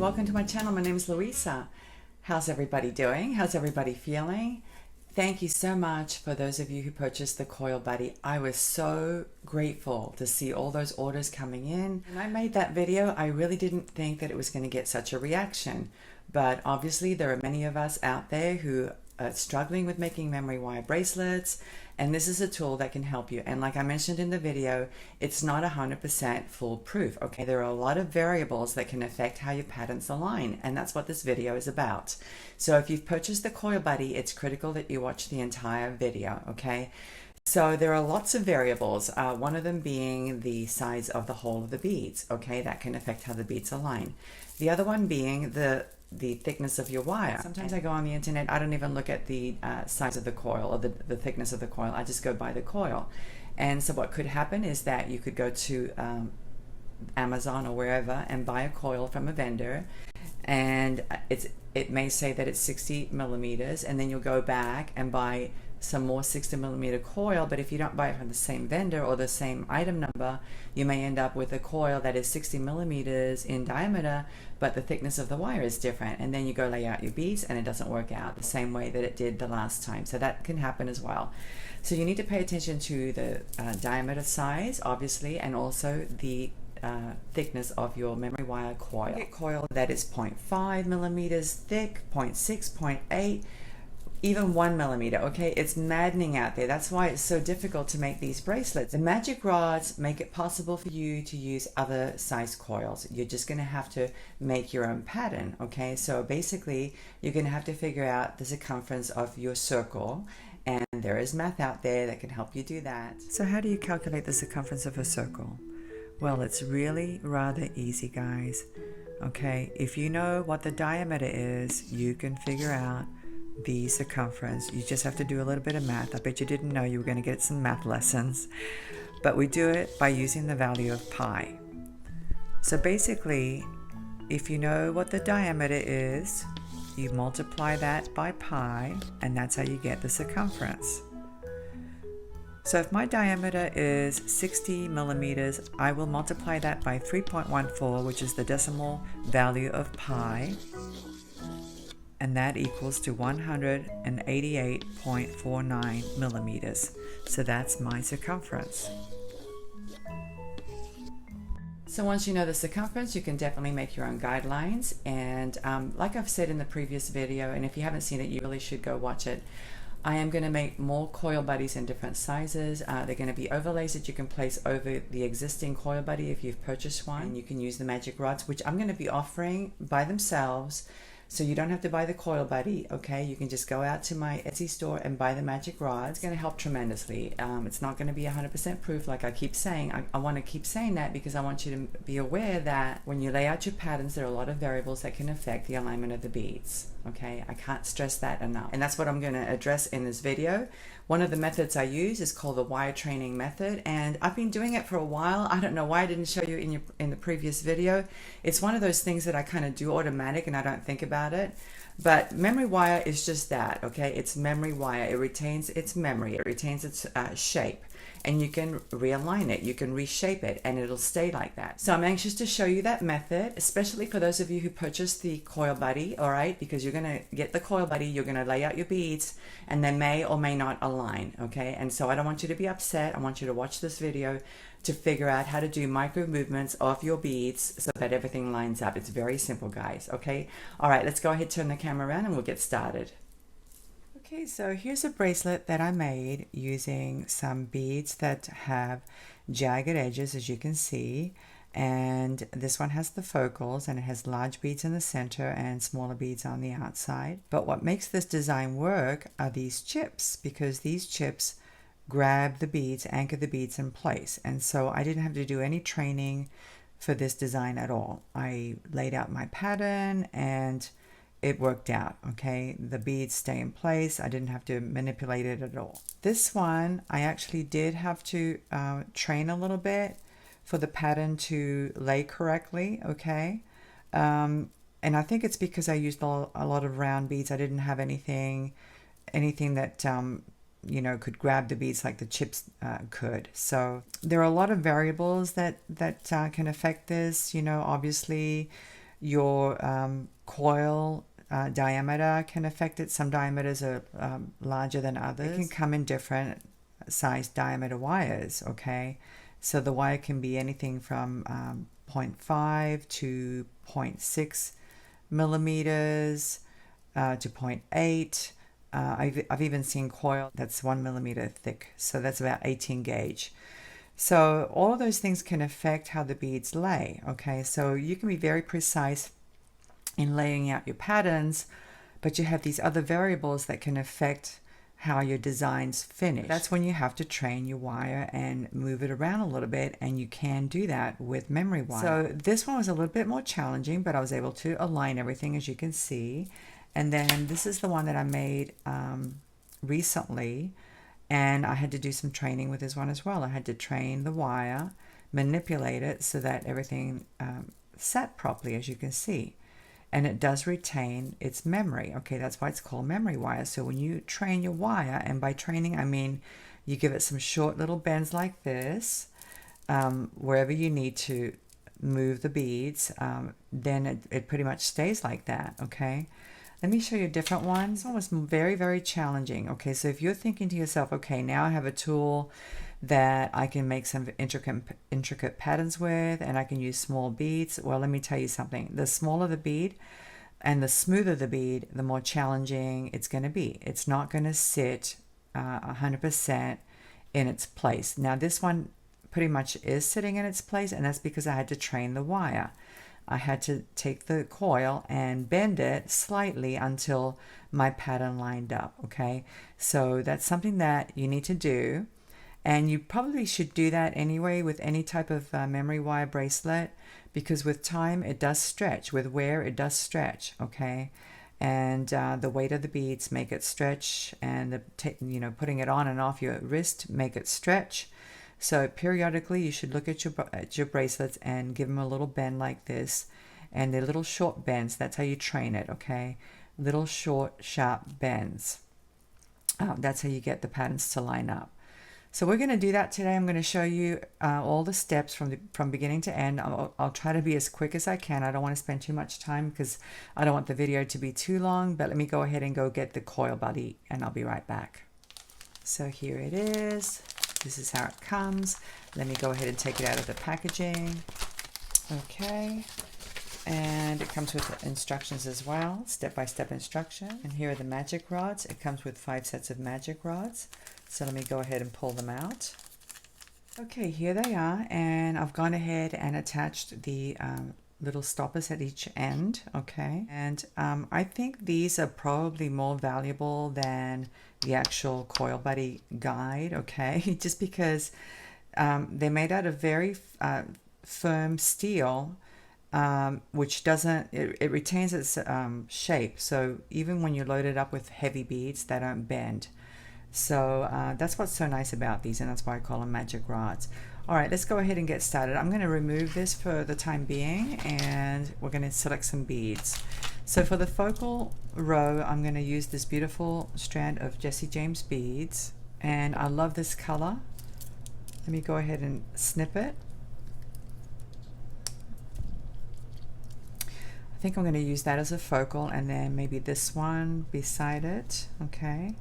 welcome to my channel. My name is Luisa. How's everybody doing? How's everybody feeling? Thank you so much for those of you who purchased the Coil Buddy. I was so grateful to see all those orders coming in. When I made that video, I really didn't think that it was going to get such a reaction. But obviously there are many of us out there who are struggling with making memory wire bracelets, and this is a tool that can help you. And like I mentioned in the video, it's not 100% foolproof, okay? There are a lot of variables that can affect how your patterns align, and that's what this video is about. So if you've purchased the Coil Buddy, it's critical that you watch the entire video, okay? So there are lots of variables, one of them being the size of the hole of the beads, okay? That can affect how the beads align. The other one being the thickness of your wire. Sometimes I go on the internet, I don't even look at the size of the coil or the thickness of the coil, I just go by the coil. And so what could happen is that you could go to Amazon or wherever and buy a coil from a vendor, and it may say that it's 60 millimeters, and then you'll go back and buy some more 60 millimeter coil, but if you don't buy it from the same vendor or the same item number, you may end up with a coil that is 60 millimeters in diameter, but the thickness of the wire is different, and then you go lay out your beads and it doesn't work out the same way that it did the last time. So that can happen as well. So you need to pay attention to the diameter size, obviously, and also the thickness of your memory wire coil. Get coil that is 0.5 millimeters thick, 0.6, 0.8, even 1 millimeter, okay? It's maddening out there. That's why it's so difficult to make these bracelets. The magic rods make it possible for you to use other size coils. You're just going to have to make your own pattern, okay? So basically, you're going to have to figure out the circumference of your circle, and there is math out there that can help you do that. So how do you calculate the circumference of a circle? Well, it's really rather easy, guys. Okay, if you know what the diameter is, you can figure out the circumference. You just have to do a little bit of math. I bet you didn't know you were going to get some math lessons, but we do it by using the value of pi. So basically, if you know what the diameter is, you multiply that by pi, and that's how you get the circumference. So if my diameter is 60 millimeters, I will multiply that by 3.14, which is the decimal value of pi, and that equals to 188.49 millimeters. So that's my circumference. So once you know the circumference, you can definitely make your own guidelines. And like I've said in the previous video, and if you haven't seen it, you really should go watch it. I am going to make more coil buddies in different sizes. They're going to be overlays that you can place over the existing coil buddy if you've purchased one. And you can use the magic rods, which I'm going to be offering by themselves. So you don't have to buy the Coil Buddy, okay? You can just go out to my Etsy store and buy the magic rods. It's going to help tremendously. It's not going to be 100% proof like I keep saying. I want to keep saying that because I want you to be aware that when you lay out your patterns, there are a lot of variables that can affect the alignment of the beads, okay? I can't stress that enough. And that's what I'm going to address in this video. One of the methods I use is called the wire training method, and I've been doing it for a while. I don't know why I didn't show you in the previous video. It's one of those things that I kind of do automatic and I don't think about it. But memory wire is just that, okay? It's memory wire. It retains its memory. It retains its shape. And you can realign it, you can reshape it, and it'll stay like that. So I'm anxious to show you that method, especially for those of you who purchased the Coil Buddy, all right? Because you're gonna get the Coil Buddy, you're gonna lay out your beads, and they may or may not align, okay? And so I don't want you to be upset. I want you to watch this video to figure out how to do micro movements of your beads so that everything lines up. It's very simple, guys, okay? All right, let's go ahead, turn the camera around, and we'll get started. Okay, so here's a bracelet that I made using some beads that have jagged edges, as you can see, and this one has the focals, and it has large beads in the center and smaller beads on the outside. But what makes this design work are these chips, because these chips grab the beads, anchor the beads in place, and so I didn't have to do any training for this design at all. I laid out my pattern and it worked out, okay? The beads stay in place. I didn't have to manipulate it at all. This one, I actually did have to train a little bit for the pattern to lay correctly, okay? And I think it's because I used a lot of round beads. I didn't have anything that, you know, could grab the beads like the chips could. So there are a lot of variables that can affect this, you know, obviously. Your coil diameter can affect it. Some diameters are larger than others. It can come in different size diameter wires, okay? So the wire can be anything from 0.5 to 0.6 millimeters to 0.8. I've even seen coil that's 1 millimeter thick, so that's about 18 gauge. So all of those things can affect how the beads lay, okay? So you can be very precise in laying out your patterns, but you have these other variables that can affect how your designs finish. That's when you have to train your wire and move it around a little bit, and you can do that with memory wire. So this one was a little bit more challenging, but I was able to align everything, as you can see. And then this is the one that I made recently, and I had to do some training with this one as well. I had to train the wire, manipulate it so that everything sat properly, as you can see. And it does retain its memory. Okay, that's why it's called memory wire. So when you train your wire, and by training I mean you give it some short little bends like this, wherever you need to move the beads, then it pretty much stays like that, okay? Let me show you a different one. This one was very, very challenging. Okay, so if you're thinking to yourself, okay, now I have a tool that I can make some intricate patterns with, and I can use small beads. Well, let me tell you something. The smaller the bead and the smoother the bead, the more challenging it's going to be. It's not going to sit 100% in its place. Now, this one pretty much is sitting in its place, and that's because I had to train the wire. I had to take the coil and bend it slightly until my pattern lined up, okay? So that's something that you need to do, and you probably should do that anyway with any type of memory wire bracelet, because with time it does stretch. With wear it does stretch, okay? And the weight of the beads make it stretch, and putting it on and off your wrist make it stretch. So periodically you should look at your bracelets and give them a little bend like this, and they're little short bends. That's how you train it, okay? Little short sharp bends. That's how you get the patterns to line up. So we're going to do that today. I'm going to show you all the steps from beginning to end. I'll try to be as quick as I can. I don't want to spend too much time because I don't want the video to be too long, but let me go ahead and go get the coil buddy, and I'll be right back. So here it is. This is how it comes. Let me go ahead and take it out of the packaging. Okay, and it comes with instructions as well, step-by-step instruction. And here are the magic rods. It comes with 5 sets of magic rods. So let me go ahead and pull them out. Okay, here they are, and I've gone ahead and attached the little stoppers at each end, okay? And I think these are probably more valuable than the actual Coil Buddy guide, okay? Just because they're made out of very firm steel, which doesn't, it retains its shape. So even when you load it up with heavy beads, they don't bend. So that's what's so nice about these, and that's why I call them magic rods. All right, let's go ahead and get started. I'm going to remove this for the time being, and we're going to select some beads. So for the focal row, I'm going to use this beautiful strand of Jesse James beads, and I love this color. Let me go ahead and snip it. I think I'm going to use that as a focal, and then maybe this one beside it, okay?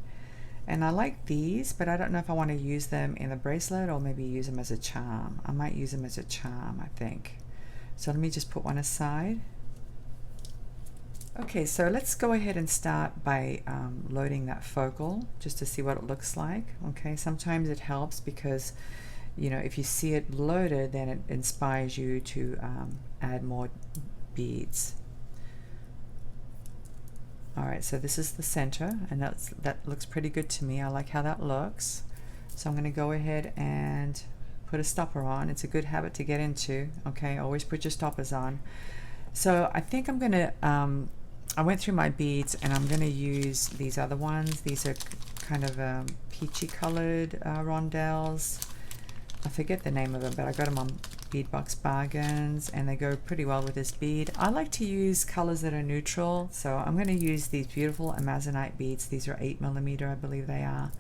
And I like these, but I don't know if I want to use them in the bracelet or maybe use them as a charm. I might use them as a charm, I think. So let me just put one aside. Okay, so let's go ahead and start by loading that focal just to see what it looks like. Okay, sometimes it helps because, you know, if you see it loaded, then it inspires you to add more beads. All right, so this is the center, and that looks pretty good to me. I like how that looks. So I'm going to go ahead and put a stopper on. It's a good habit to get into. Okay, always put your stoppers on. So I think I'm going to, I went through my beads, and I'm going to use these other ones. These are kind of peachy colored rondelles. I forget the name of them, but I got them on Beadbox Bargains, and they go pretty well with this bead. I like to use colors that are neutral, so I'm going to use these beautiful Amazonite beads. These are 8mm, I believe they are.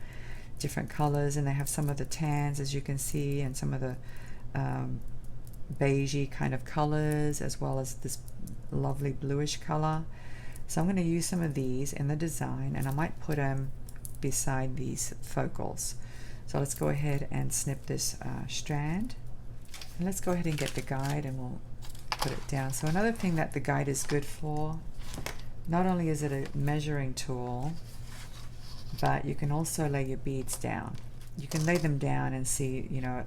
Different colors, and they have some of the tans, as you can see, and some of the beigey kind of colors, as well as this lovely bluish color. So I'm going to use some of these in the design, and I might put them beside these focals. So let's go ahead and snip this strand, and let's go ahead and get the guide, and we'll put it down. So another thing that the guide is good for, not only is it a measuring tool, but you can also lay your beads down. You can lay them down and see, you know,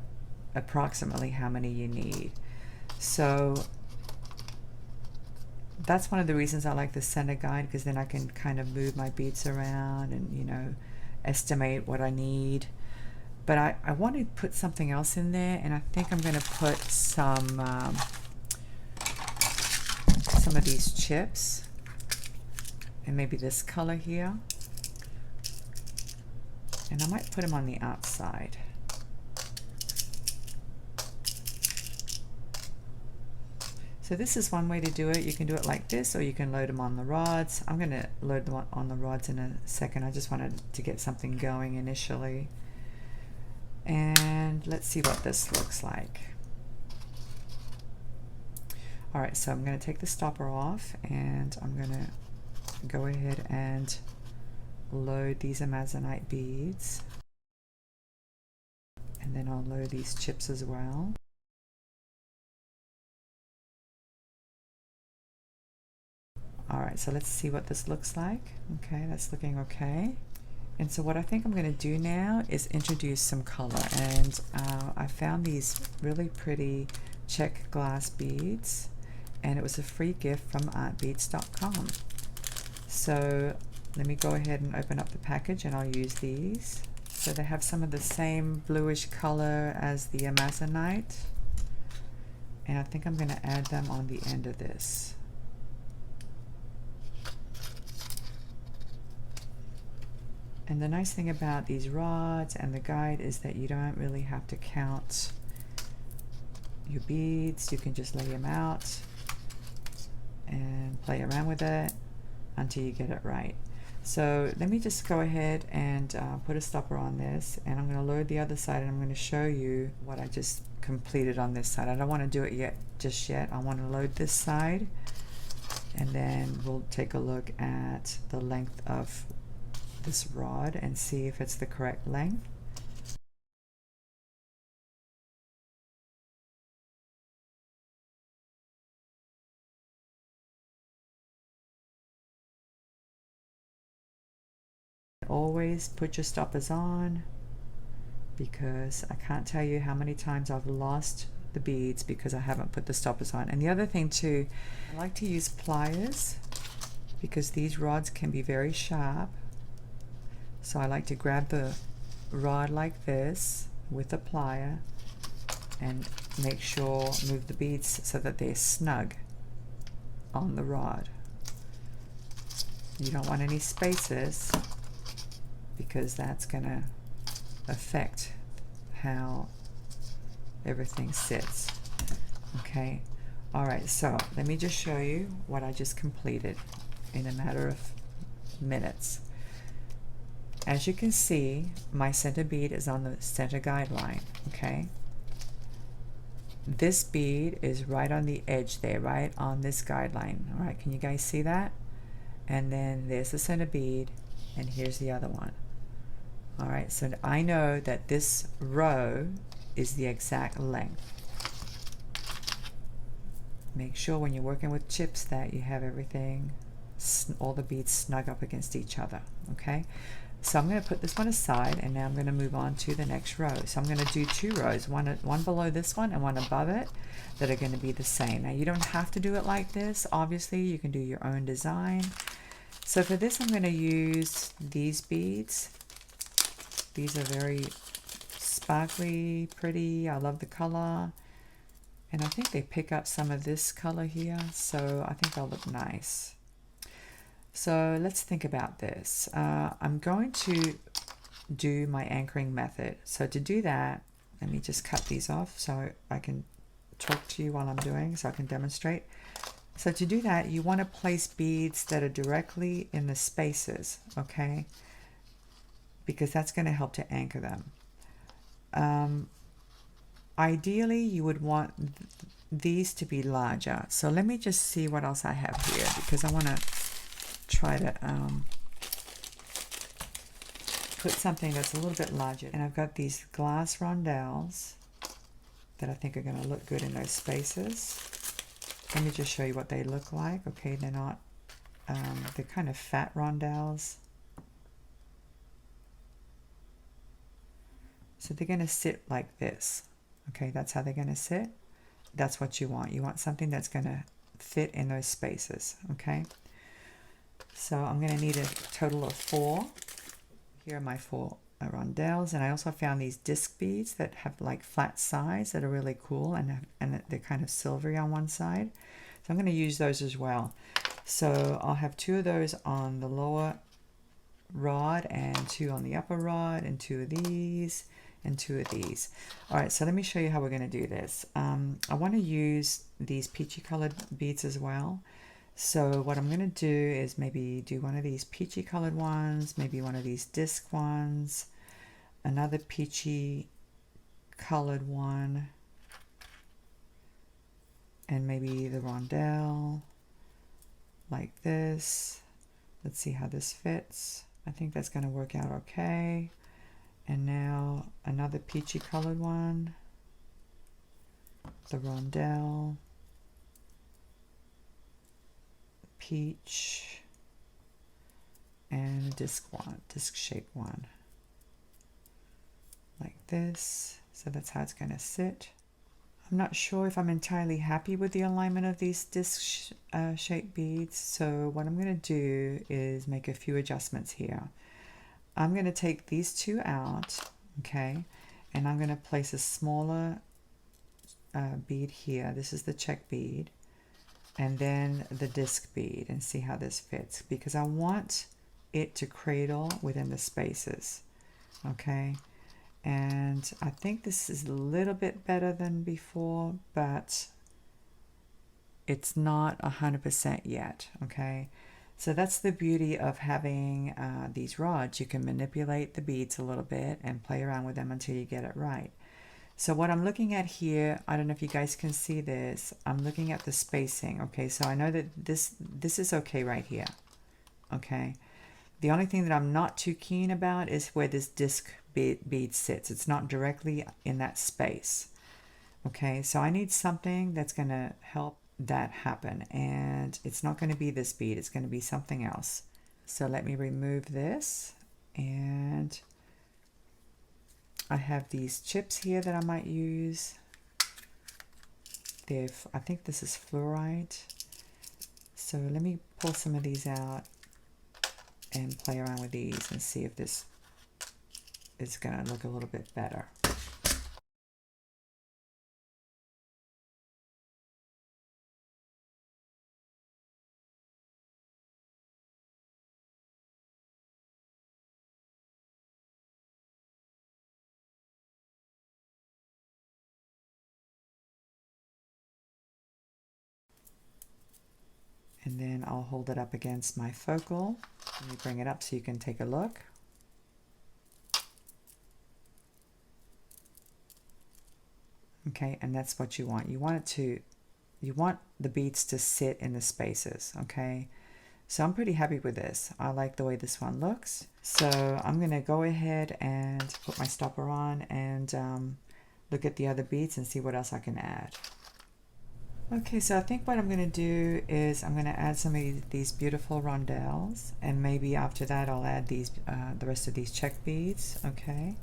approximately how many you need. So that's one of the reasons I like the center guide, because then I can kind of move my beads around and, you know, estimate what I need. But I want to put something else in there, and I think I'm going to put some of these chips, and maybe this color here, and I might put them on the outside. So this is one way to do it. You can do it like this, or you can load them on the rods. I'm going to load them on the rods in a second. I just wanted to get something going initially. And let's see what this looks like. All right, so I'm going to take the stopper off, and I'm going to go ahead and load these Amazonite beads. And then I'll load these chips as well. All right, so let's see what this looks like. Okay, that's looking okay. And so what I think I'm going to do now is introduce some color. And I found these really pretty check glass beads, and it was a free gift from artbeads.com. So let me go ahead and open up the package, and I'll use these. So they have some of the same bluish color as the Amazonite, and I think I'm going to add them on the end of this. And the nice thing about these rods and the guide is that you don't really have to count your beads. You can just lay them out and play around with it until you get it right. So let me just go ahead and put a stopper on this, and I'm going to load the other side, and I'm going to show you what I just completed on this side. I don't want to do it just yet. I want to load this side, and then we'll take a look at the length of this rod and see if it's the correct length. Always put your stoppers on, because I can't tell you how many times I've lost the beads because I haven't put the stoppers on. And the other thing too, I like to use pliers because these rods can be very sharp. So I like to grab the rod like this with a plier and make sure, move the beads so that they're snug on the rod. You don't want any spaces, because that's going to affect how everything sits. Okay, all right, so let me just show you what I just completed in a matter of minutes. As you can see, my center bead is on the center guideline. Okay, this bead is right on the edge there, right on this guideline. All right, can you guys see that? And then there's the center bead, and here's the other one. All right, so I know that this row is the exact length. Make sure when you're working with chips that you have everything, all the beads snug up against each other. Okay, so I'm going to put this one aside, and now I'm going to move on to the next row. So I'm going to do two rows, one below this one and one above it, that are going to be the same. Now you don't have to do it like this. Obviously you can do your own design. So for this I'm going to use these beads. These are very sparkly, pretty. I love the color, and I think they pick up some of this color here, so I think they'll look nice. So let's think about this. I'm going to do my anchoring method. So to do that, let me just cut these off so I can talk to you while I'm doing, so I can demonstrate. So to do that, you want to place beads that are directly in the spaces, okay? Because that's going to help to anchor them. ideally you would want these to be larger. So let me just see what else I have here, because I want to try to put something that's a little bit larger. And I've got these glass rondelles that I think are going to look good in those spaces. Let me just show you what they look like. Okay, they're not, they're kind of fat rondelles. So they're going to sit like this. Okay, that's how they're going to sit. That's what you want. You want something that's going to fit in those spaces. Okay, so I'm going to need a total of 4. Here are my 4 rondelles, and I also found these disc beads that have like flat sides that are really cool, and they're kind of silvery on one side. So I'm going to use those as well. So I'll have 2 of those on the lower rod and 2 on the upper rod, and 2 of these and 2 of these. All right, so let me show you how we're going to do this. I want to use these peachy colored beads as well. So what I'm going to do is maybe do one of these peachy colored ones, maybe one of these disc ones, another peachy colored one, and maybe the rondelle like this. Let's see how this fits. I think that's going to work out okay. And now another peachy colored one, the rondelle, peach, and a disc shaped one like this. So that's how it's going to sit. I'm not sure if I'm entirely happy with the alignment of these disc shaped beads, so what I'm going to do is make a few adjustments here. I'm going to take these 2 out, okay, and I'm going to place a smaller bead here. This is the check bead, and then the disc bead, and see how this fits, because I want it to cradle within the spaces, okay. And I think this is a little bit better than before, but it's not 100% yet, okay. So that's the beauty of having these rods. You can manipulate the beads a little bit and play around with them until you get it right. So what I'm looking at here, I don't know if you guys can see this, I'm looking at the spacing, okay. So I know that this is okay right here, okay. The only thing that I'm not too keen about is where this disc bead sits. It's not directly in that space, okay. So I need something that's going to help that happen, and it's not going to be this bead, it's going to be something else. So let me remove this, and I have these chips here that I might use. I think this is fluorite, so let me pull some of these out and play around with these and see if this is going to look a little bit better. And then I'll hold it up against my focal. Let me bring it up so you can take a look. Okay, and that's what you want. You want the beads to sit in the spaces, okay? So I'm pretty happy with this. I like the way this one looks. So I'm gonna go ahead and put my stopper on and look at the other beads and see what else I can add. Okay, so I think what I'm going to do is I'm going to add some of these beautiful rondelles, and maybe after that I'll add these the rest of these check beads, okay?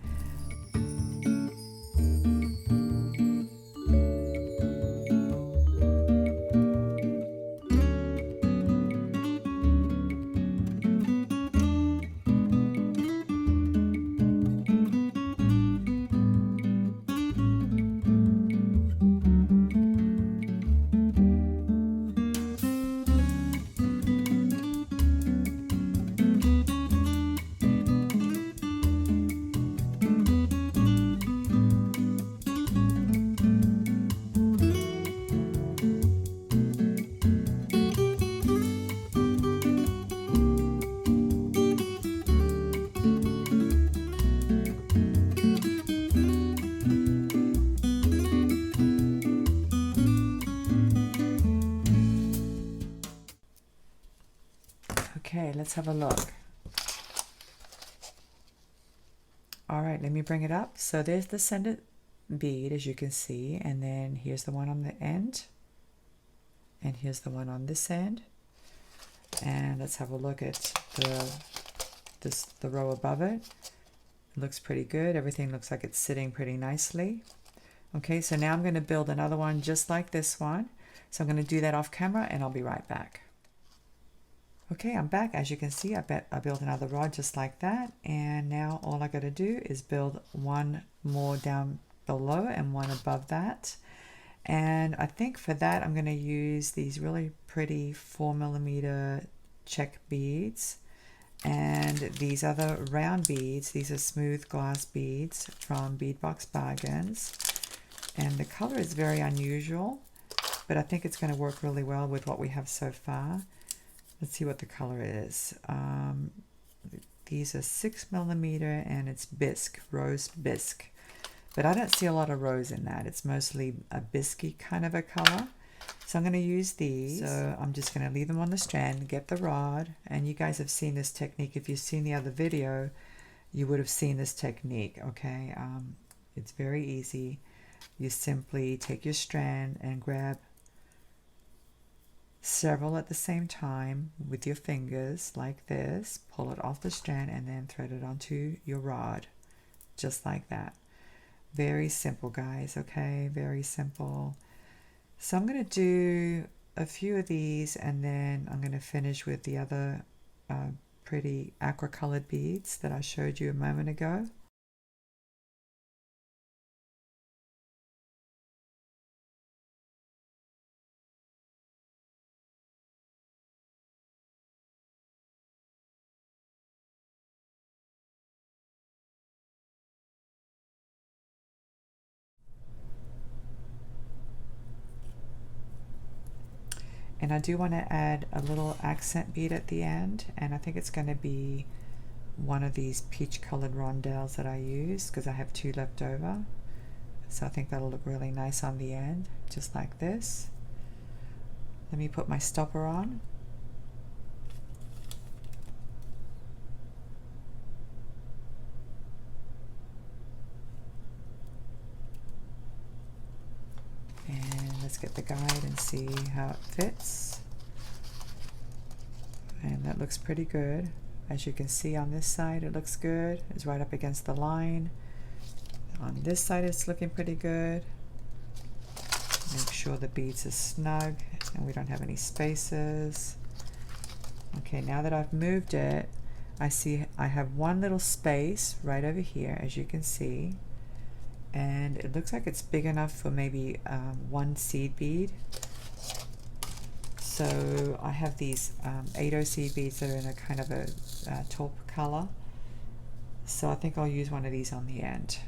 have a look. All right, let me bring it up. So there's the center bead, as you can see, and then here's the one on the end, and here's the one on this end. And let's have a look at the row above it. It looks pretty good. Everything looks like it's sitting pretty nicely. Okay, so now I'm going to build another one just like this one. So I'm going to do that off camera and I'll be right back. Okay, I'm back. As you can see, I built another rod just like that. And now all I got to do is build one more down below and one above that. And I think for that, I'm going to use these really pretty 4mm check beads. And these other round beads, these are smooth glass beads from Bead Box Bargains. And the color is very unusual, but I think it's going to work really well with what we have so far. Let's see what the color is. These are 6mm and it's bisque, rose bisque. But I don't see a lot of rose in that. It's mostly a biscuey kind of a color. So I'm going to use these. So I'm just going to leave them on the strand, get the rod, and you guys have seen this technique. If you've seen the other video, you would have seen this technique, okay? It's very easy. You simply take your strand and grab several at the same time with your fingers like this, pull it off the strand, and then thread it onto your rod, just like that. Very simple, guys, okay? Very simple. So I'm going to do a few of these, and then I'm going to finish with the other pretty aqua colored beads that I showed you a moment ago. And I do want to add a little accent bead at the end, and I think it's going to be one of these peach colored rondelles that I use because I have two left over. So I think that'll look really nice on the end, just like this. Let me put my stopper on. Let's get the guide and see how it fits. And that looks pretty good. As you can see on this side, it looks good. It's right up against the line. On this side, it's looking pretty good. Make sure the beads are snug and we don't have any spaces. Okay, now that I've moved it, I see I have one little space right over here, as you can see. And it looks like it's big enough for maybe one seed bead. So I have these 80 seed beads that are in a kind of a taupe color. So I think I'll use one of these on the end.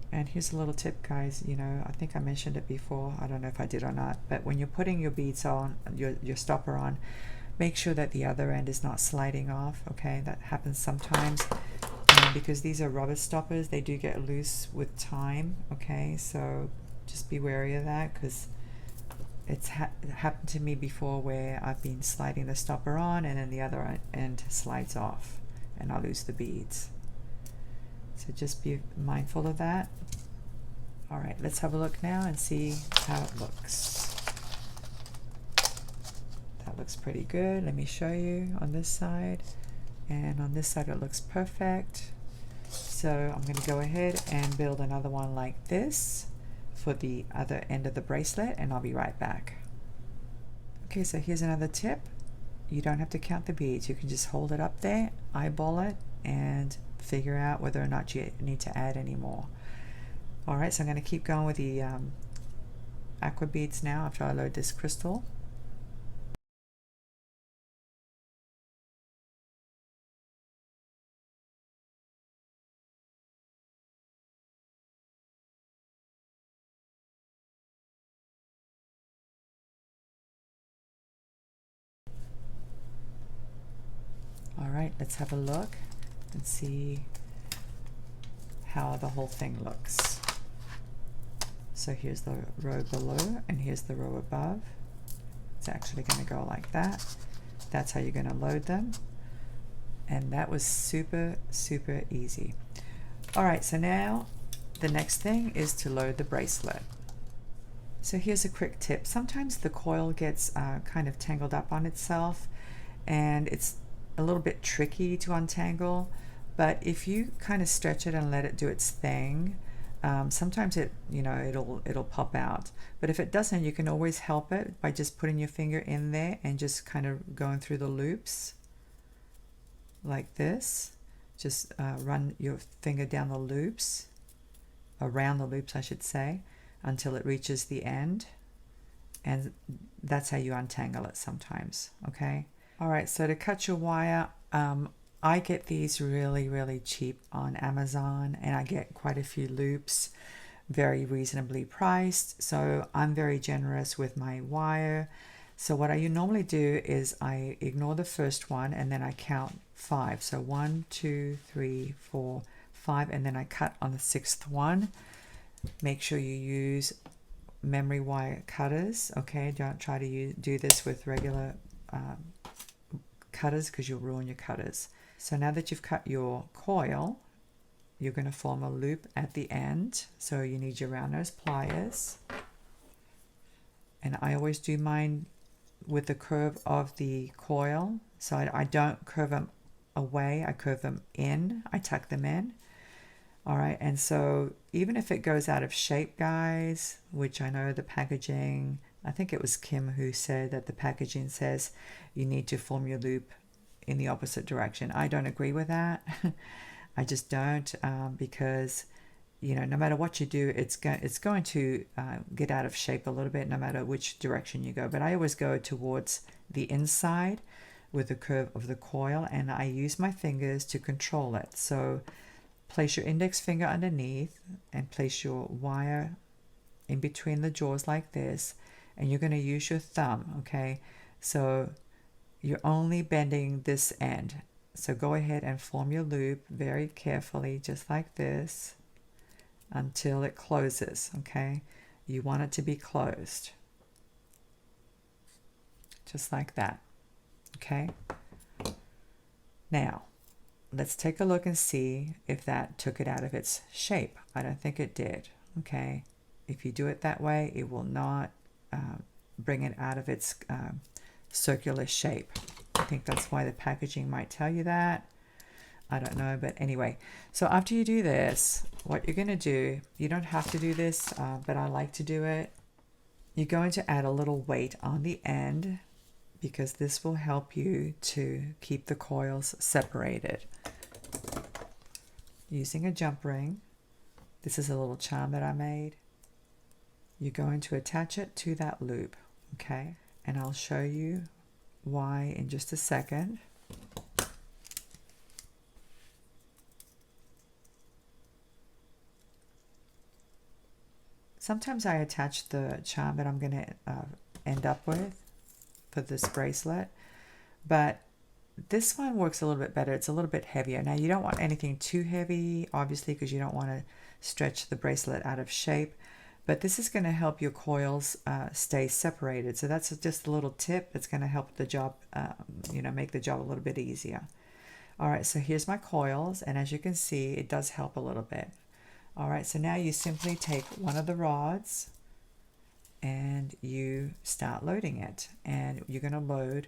And here's a little tip, guys. You know, I think I mentioned it before. I don't know if I did or not. But when you're putting your beads on, your stopper on, make sure that the other end is not sliding off. Okay, that happens sometimes. Because these are rubber stoppers, they do get loose with time. Okay, so just be wary of that, because it's happened to me before where I've been sliding the stopper on and then the other end slides off and I lose the beads. So just be mindful of that. All right, let's have a look now and see how it looks. That looks pretty good. Let me show you on this side. And on this side it looks perfect. So I'm going to go ahead and build another one like this for the other end of the bracelet, and I'll be right back. Okay, so here's another tip. You don't have to count the beads. You can just hold it up there, eyeball it, and figure out whether or not you need to add any more. All right, so I'm going to keep going with the aqua beads now after I load this crystal. All right, let's have a look and see how the whole thing looks. So here's the row below and here's the row above. It's actually going to go like that. That's how you're going to load them. And that was super, super easy. All right, so now the next thing is to load the bracelet. So here's a quick tip. Sometimes the coil gets kind of tangled up on itself and it's a little bit tricky to untangle, but if you kind of stretch it and let it do its thing, sometimes it'll pop out. But if it doesn't, you can always help it by just putting your finger in there and just kind of going through the loops like this. Just run your finger down the loops, around the loops I should say, until it reaches the end, and that's how you untangle it sometimes. Okay. All right, so to cut your wire, I get these really, really cheap on Amazon, and I get quite a few loops, very reasonably priced. So I'm very generous with my wire. So what I normally do is I ignore the first one and then I count 5. So 1, 2, 3, 4, 5, and then I cut on the 6th one. Make sure you use memory wire cutters. Okay, don't try to do this with regular cutters because you'll ruin your cutters. So now that you've cut your coil, you're going to form a loop at the end. So you need your round nose pliers. And I always do mine with the curve of the coil. So I don't curve them away, I curve them in, I tuck them in. All right, and so even if it goes out of shape, guys, which I know the packaging, I think it was Kim who said that the packaging says you need to form your loop in the opposite direction. I don't agree with that. I just don't, because no matter what you do, it's going to get out of shape a little bit, no matter which direction you go. But I always go towards the inside with the curve of the coil, and I use my fingers to control it. So place your index finger underneath and place your wire in between the jaws like this, and you're going to use your thumb. Okay, so you're only bending this end. So go ahead and form your loop very carefully, just like this, until it closes. Okay, you want it to be closed just like that. Okay, now let's take a look and see if that took it out of its shape. I don't think it did. Okay, if you do it that way, it will not bring it out of its circular shape. I think that's why the packaging might tell you that. I don't know, but anyway, so after you do this, what you're going to do, you don't have to do this, but I like to do it. You're going to add a little weight on the end because this will help you to keep the coils separated. Using a jump ring, this is a little charm that I made. You're going to attach it to that loop, okay? And I'll show you why in just a second. Sometimes I attach the charm that I'm going to end up with for this bracelet, but this one works a little bit better. It's a little bit heavier. Now you don't want anything too heavy, obviously, because you don't want to stretch the bracelet out of shape, but this is going to help your coils stay separated. So that's just a little tip that's going to help the job, make the job a little bit easier. All right, so here's my coils, and as you can see, it does help a little bit. All right, so now you simply take one of the rods and you start loading it, and you're going to load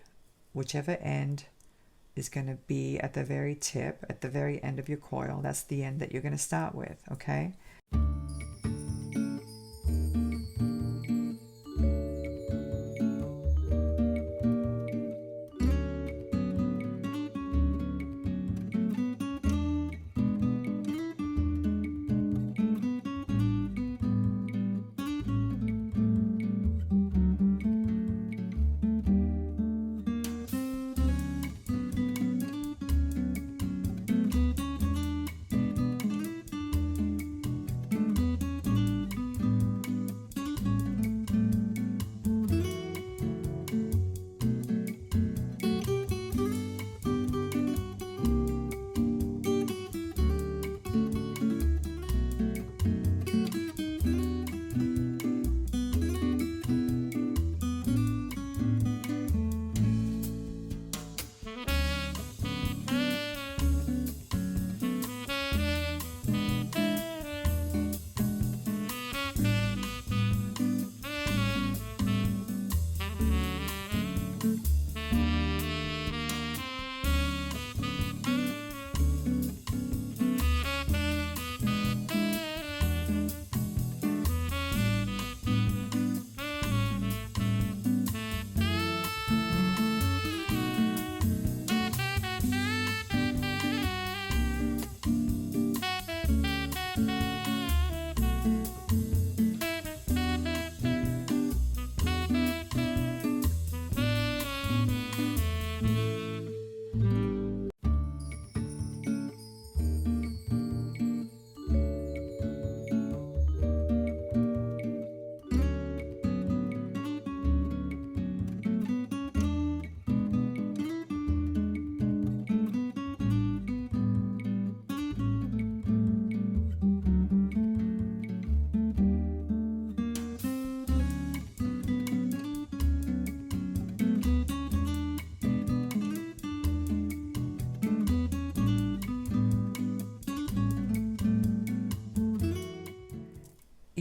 whichever end is going to be at the very tip, at the very end of your coil. That's the end that you're going to start with, okay?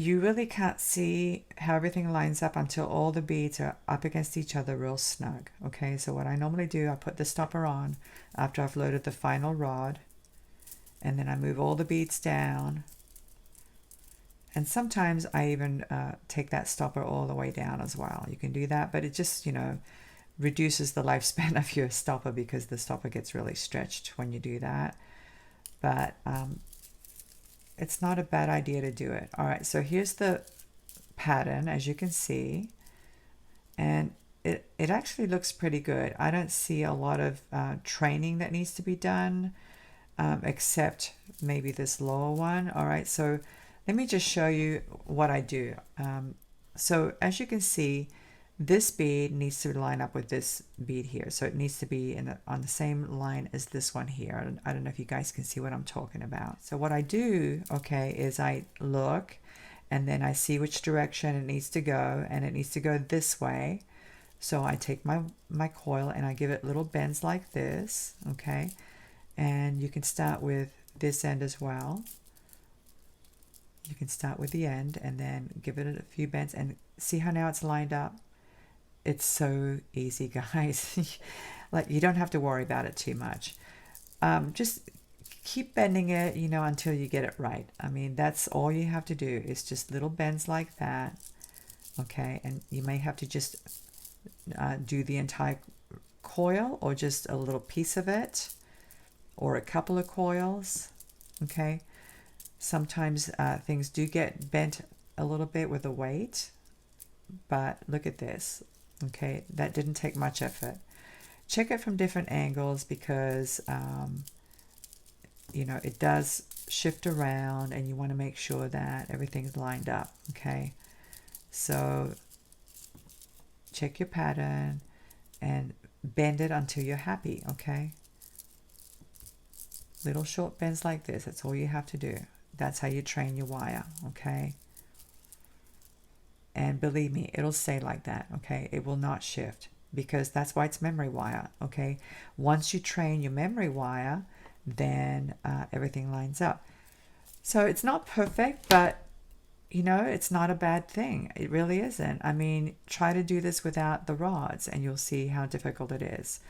you really can't see how everything lines up until all the beads are up against each other real snug. Okay, so what I normally do, I put the stopper on after I've loaded the final rod, and then I move all the beads down. And sometimes I even take that stopper all the way down as well. You can do that, but it just, you know, reduces the lifespan of your stopper because the stopper gets really stretched when you do that. But it's not a bad idea to do it. All right, so here's the pattern, as you can see, and it actually looks pretty good. I don't see a lot of training that needs to be done, except maybe this lower one. All right, so let me just show you what I do. So as you can see, this bead needs to line up with this bead here. So it needs to be on the same line as this one here. I don't know if you guys can see what I'm talking about. So what I do, okay, is I look and then I see which direction it needs to go, and it needs to go this way. So I take my coil and I give it little bends like this, okay? And you can start with this end as well. You can start with the end and then give it a few bends and see how now it's lined up. It's so easy, guys. Like, you don't have to worry about it too much. Just keep bending it, you know, until you get it right. I mean, that's all you have to do is just little bends like that. Okay, and you may have to just do the entire coil or just a little piece of it or a couple of coils. Okay, sometimes things do get bent a little bit with the weight, but look at this. Okay, that didn't take much effort. Check it from different angles because you know, it does shift around and you want to make sure that everything's lined up. Okay, so check your pattern and bend it until you're happy. Okay, little short bends like this, that's all you have to do. That's how you train your wire. Okay, and believe me, it'll stay like that. Okay, it will not shift because that's why it's memory wire. Okay, once you train your memory wire, then everything lines up. So it's not perfect, but you know, it's not a bad thing. It really isn't. I mean, try to do this without the rods and you'll see how difficult it is.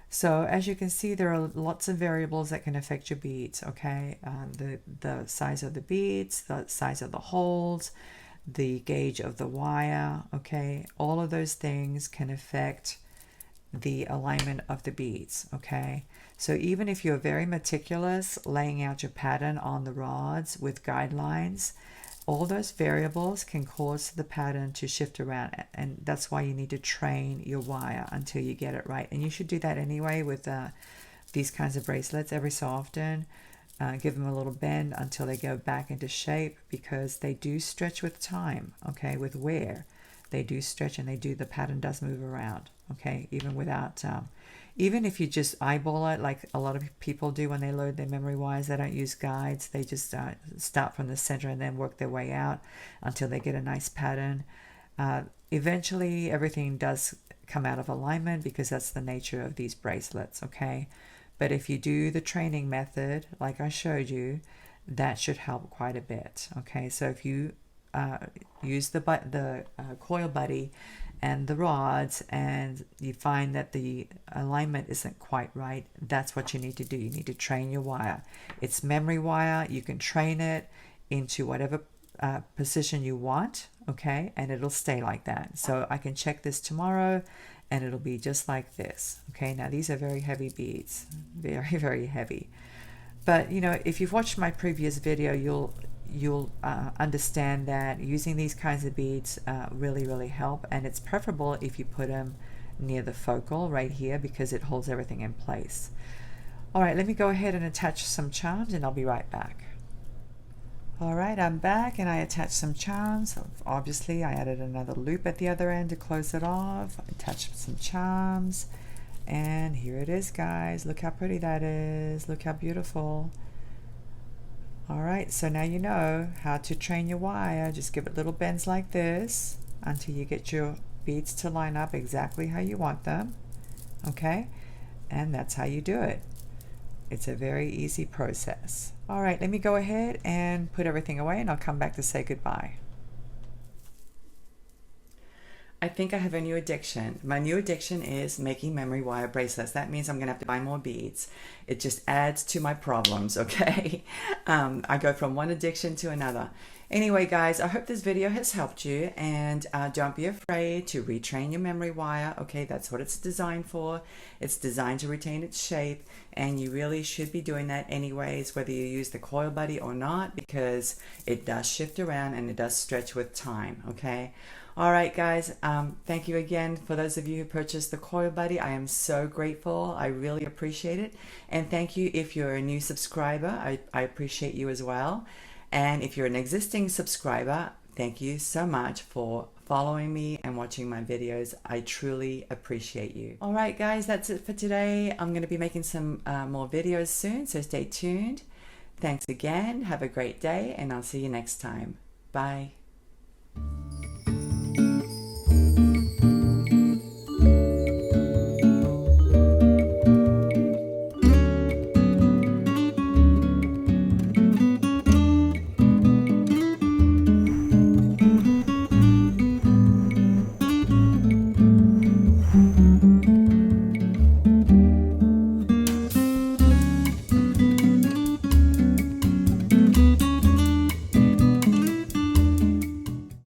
So as you can see, there are lots of variables that can affect your beads. Okay, the size of the beads, the size of the holes, the gauge of the wire. Okay, all of those things can affect the alignment of the beads. Okay, so even if you're very meticulous laying out your pattern on the rods with guidelines, all those variables can cause the pattern to shift around, and that's why you need to train your wire until you get it right. And you should do that anyway with these kinds of bracelets every so often. Give them a little bend until they go back into shape because they do stretch with time. Okay, with wear they do stretch and the pattern does move around. Okay, even without even if you just eyeball it like a lot of people do when they load their memory wires, they don't use guides. They just start from the center and then work their way out until they get a nice pattern. Eventually everything does come out of alignment because that's the nature of these bracelets. Okay, but if you do the training method like I showed you, that should help quite a bit. Okay, so if you use the Coil Buddy and the rods and you find that the alignment isn't quite right, that's what you need to do. You need to train your wire. It's memory wire. You can train it into whatever position you want, okay, and it'll stay like that. So I can check this tomorrow and it'll be just like this. Okay, now these are very heavy beads, very, very heavy. But you know, if you've watched my previous video, you'll understand that using these kinds of beads really help, and it's preferable if you put them near the focal right here because it holds everything in place. All right, let me go ahead and attach some charms and I'll be right back. All right, I'm back and I attached some charms. Obviously I added another loop at the other end to close it off. I attached some charms and here it is, guys. Look how pretty that is. Look how beautiful. All right, so now you know how to train your wire. Just give it little bends like this until you get your beads to line up exactly how you want them. Okay, and that's how you do it. It's a very easy process. All right, let me go ahead and put everything away and I'll come back to say goodbye. I think I have a new addiction. My new addiction is making memory wire bracelets. That means I'm going to have to buy more beads. It just adds to my problems, okay? I go from one addiction to another. Anyway, guys, I hope this video has helped you, and don't be afraid to retrain your memory wire, okay? That's what it's designed for. It's designed to retain its shape, and you really should be doing that anyways, whether you use the Coil Buddy or not, because it does shift around and it does stretch with time, okay? All right, guys, thank you again for those of you who purchased the Coil Buddy. I am so grateful. I really appreciate it. And thank you if you're a new subscriber. I appreciate you as well. And if you're an existing subscriber, thank you so much for following me and watching my videos. I truly appreciate you. All right, guys, that's it for today. I'm going to be making some more videos soon, so stay tuned. Thanks again. Have a great day, and I'll see you next time. Bye.